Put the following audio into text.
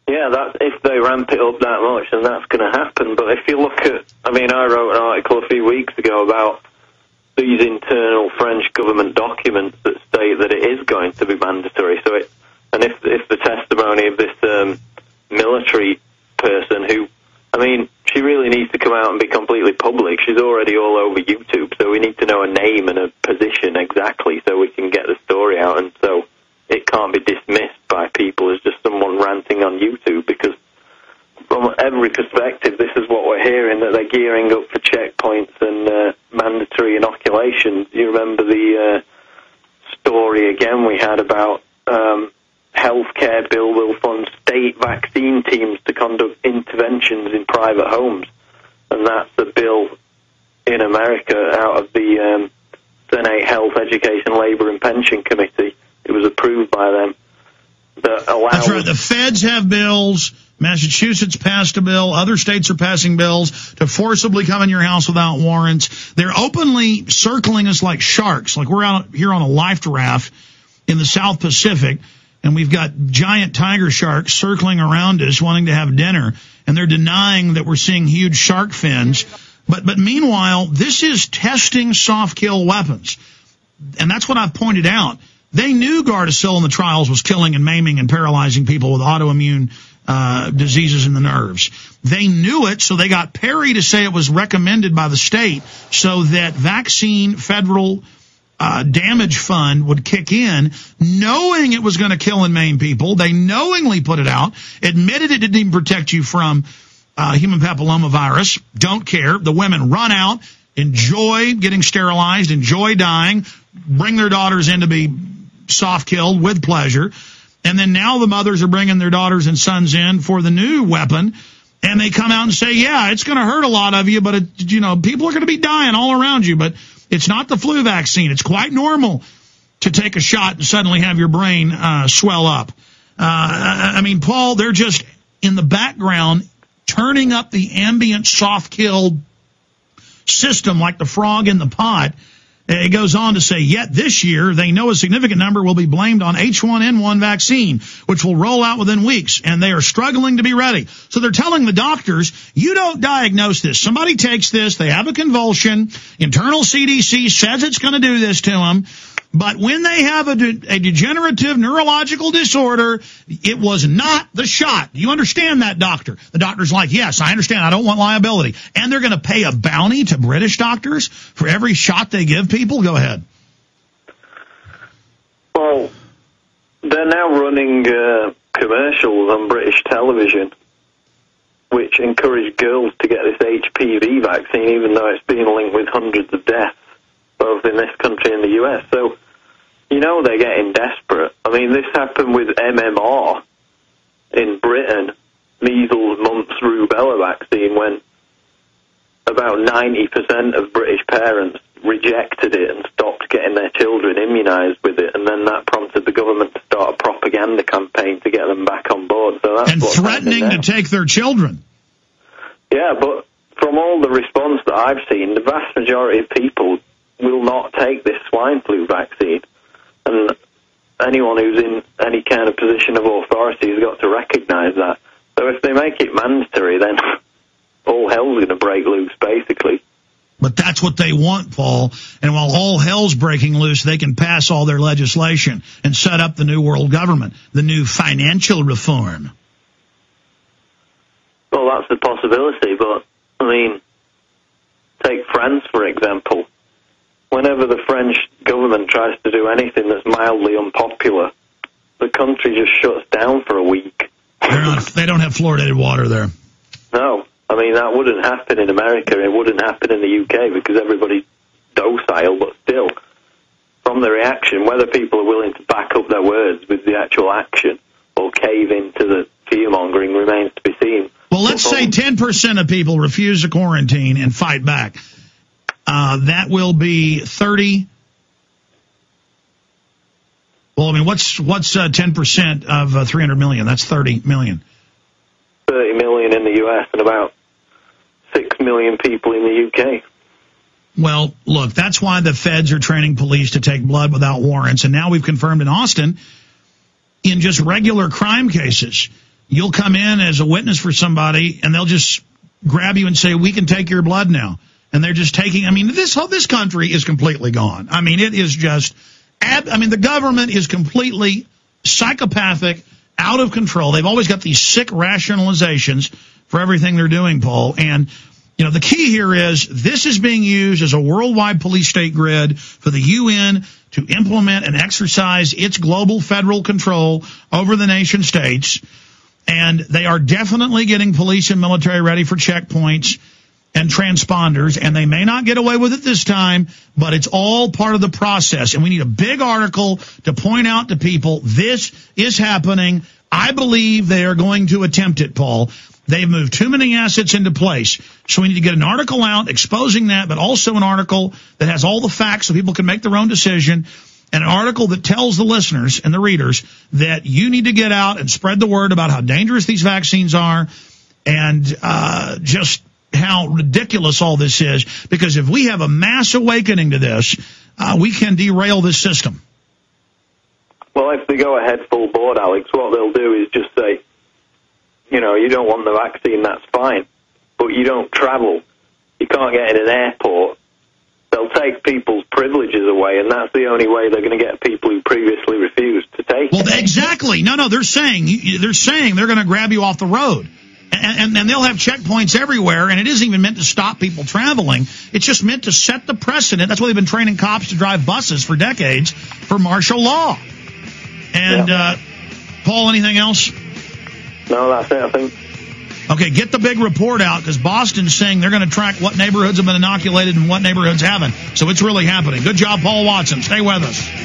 Yeah, that's, if they ramp it up that much, then that's going to happen. But if you look at, I wrote an article a few weeks ago about these internal French government documents that state that it is going to be mandatory. So if the testimony of this military person who, she really needs to come out and be completely public. She's already all over YouTube, so we need to know a name and a position exactly so we can get the story out, and so it can't be dismissed by people as just someone ranting on YouTube, because from every perspective, this is what we're hearing, that they're gearing up for checkpoints and mandatory inoculations. You remember the story again we had about healthcare bill will fund state vaccine teams to conduct interventions in private homes. And that's the bill in America out of the Senate Health, Education, Labor and Pension Committee. It was approved by them. That allows... That's right. The feds have bills. Massachusetts passed a bill. Other states are passing bills to forcibly come in your house without warrants. They're openly circling us like sharks. Like we're out here on a life raft in the South Pacific, and we've got giant tiger sharks circling around us wanting to have dinner, and they're denying that we're seeing huge shark fins. But meanwhile, this is testing soft kill weapons. And that's what I've pointed out. They knew Gardasil in the trials was killing and maiming and paralyzing people with autoimmune diseases in the nerves. They knew it, so they got Perry to say it was recommended by the state so that vaccine federal damage fund would kick in, knowing it was going to kill and maim people. They knowingly put it out, admitted it didn't even protect you from human papillomavirus, don't care. The women run out, enjoy getting sterilized, enjoy dying, bring their daughters in to be soft killed with pleasure. And then now the mothers are bringing their daughters and sons in for the new weapon, and they come out and say, yeah, it's going to hurt a lot of you, but people are going to be dying all around you, but it's not the flu vaccine. It's quite normal to take a shot and suddenly have your brain swell up. Paul, they're just in the background turning up the ambient soft kill system like the frog in the pot. It goes on to say, yet this year, they know a significant number will be blamed on H1N1 vaccine, which will roll out within weeks, and they are struggling to be ready. So they're telling the doctors, you don't diagnose this. Somebody takes this, they have a convulsion, internal CDC says it's going to do this to them, but when they have a degenerative neurological disorder, it was not the shot. Do you understand that, doctor? The doctor's like, yes, I understand. I don't want liability. And they're going to pay a bounty to British doctors for every shot they give people? Go ahead. Well, they're now running commercials on British television which encourage girls to get this HPV vaccine, even though it's being linked with hundreds of deaths, both in this country and the US. So, they're getting desperate. This happened with MMR in Britain, measles, mumps, rubella vaccine, when about 90% of British parents rejected it and stopped getting their children immunised with it, and then that prompted the government to start a propaganda campaign to get them back on board. So that's and threatening to take their children. Yeah, but from all the response that I've seen, the vast majority of people will not take this swine flu vaccine. And anyone who's in any kind of position of authority has got to recognise that. So if they make it mandatory, then all hell's going to break loose, basically. But that's what they want, Paul. And while all hell's breaking loose, they can pass all their legislation and set up the new world government, the new financial reform. Well, that's a possibility, but, take France, for example. Whenever the French government tries to do anything that's mildly unpopular, the country just shuts down for a week. They don't have fluoridated water there. No. That wouldn't happen in America. It wouldn't happen in the UK because everybody's docile, but still, from the reaction, whether people are willing to back up their words with the actual action or cave into the fear-mongering remains to be seen. Well, let's say 10% of people refuse to quarantine and fight back. That will be 30. Well, what's 10% of 300 million? That's 30 million. 30 million in the US and about 6 million people in the UK. Well, look, that's why the feds are training police to take blood without warrants. And now we've confirmed in Austin, in just regular crime cases, you'll come in as a witness for somebody, and they'll just grab you and say, we can take your blood now. And they're just taking, I mean, this country is completely gone. I mean, it is just, the government is completely psychopathic, out of control. They've always got these sick rationalizations for everything they're doing, Paul. And, you know, the key here is this is being used as a worldwide police state grid for the UN to implement and exercise its global federal control over the nation states. And they are definitely getting police and military ready for checkpoints and transponders, and they may not get away with it this time, but it's all part of the process. And we need a big article to point out to people this is happening. I believe they are going to attempt it, Paul. They've moved too many assets into place. So we need to get an article out exposing that, but also an article that has all the facts so people can make their own decision, and an article that tells the listeners and the readers that you need to get out and spread the word about how dangerous these vaccines are and just how ridiculous all this is. Because if we have a mass awakening to this, we can derail this system. Well, if they go ahead full board, Alex, what they'll do is just say, you know, you don't want the vaccine, that's fine, but you don't travel. You can't get in an airport. They'll take people's privileges away, and that's the only way they're going to get people who previously refused to take it. Well, exactly. No, they're saying they're going to grab you off the road. And they'll have checkpoints everywhere, and it isn't even meant to stop people traveling. It's just meant to set the precedent. That's why they've been training cops to drive buses for decades for martial law. And, Paul, anything else? No, that's it, I think. Okay, get the big report out, because Boston's saying they're going to track what neighborhoods have been inoculated and what neighborhoods haven't. So it's really happening. Good job, Paul Watson. Stay with us.